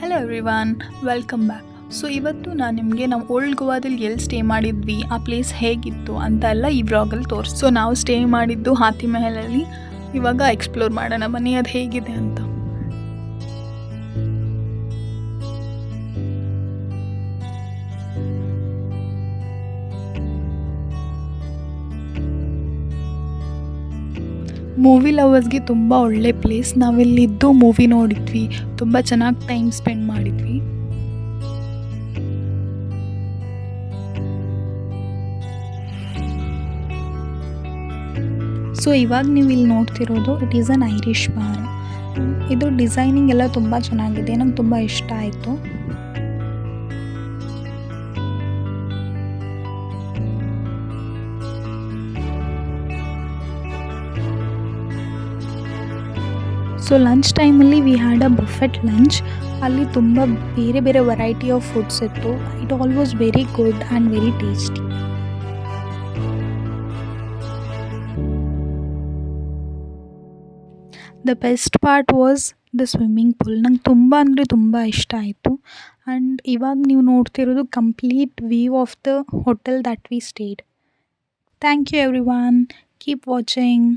Hello everyone, welcome back. So ಇವತ್ತು ನಾನು ನಿಮಗೆ ನಾವು ಓಲ್ಡ್ ಗೋವಾದಲ್ಲಿ ಎಲ್ಲಿ ಸ್ಟೇ ಮಾಡಿದ್ವಿ, ಆ ಪ್ಲೇಸ್ ಹೇಗಿತ್ತು ಅಂತ ಎಲ್ಲ ಈ ವ್ಲಾಗಲ್ಲಿ ಸೊ ನಾವು ಸ್ಟೇ ಮಾಡಿದ್ದು ಹಾತಿ ಮಹಲಲ್ಲಿ. ಇವಾಗ ಎಕ್ಸ್ಪ್ಲೋರ್ ಮಾಡೋಣ ಬನ್ನಿ ಅದು ಹೇಗಿದೆ ಅಂತ. ಮೂವಿ ಲವರ್ಸ್ಗೆ ತುಂಬ ಒಳ್ಳೆ ಪ್ಲೇಸ್. ನಾವಿಲ್ಲಿದ್ದು ಮೂವಿ ನೋಡಿದ್ವಿ, ತುಂಬ ಚೆನ್ನಾಗಿ ಟೈಮ್ ಸ್ಪೆಂಡ್ ಮಾಡಿದ್ವಿ. ಸೊ ಇವಾಗ ನೀವು ಇಲ್ಲಿ ನೋಡ್ತಿರೋದು it is an Irish bar. ಇದು ಡಿಸೈನಿಂಗ್ ಎಲ್ಲ ತುಂಬ ಚೆನ್ನಾಗಿದೆ, ನಂಗೆ ತುಂಬ ಇಷ್ಟ ಆಯಿತು. ಸೊ ಲಂಚ್ ಟೈಮಲ್ಲಿ we had a buffet lunch. ಅಲ್ಲಿ ತುಂಬ ಬೇರೆ ಬೇರೆ ವೆರೈಟಿ ಆಫ್ ಫುಡ್ಸ್ ಇತ್ತು. It all was very good and very tasty. The best part was the swimming pool. ನಂಗೆ ತುಂಬ ಅಂದರೆ ತುಂಬ ಇಷ್ಟ ಆಯಿತು. ಆ್ಯಂಡ್ ಇವಾಗ ನೀವು ನೋಡ್ತಿರೋದು complete view of the hotel that we stayed. Thank you every one, keep watching.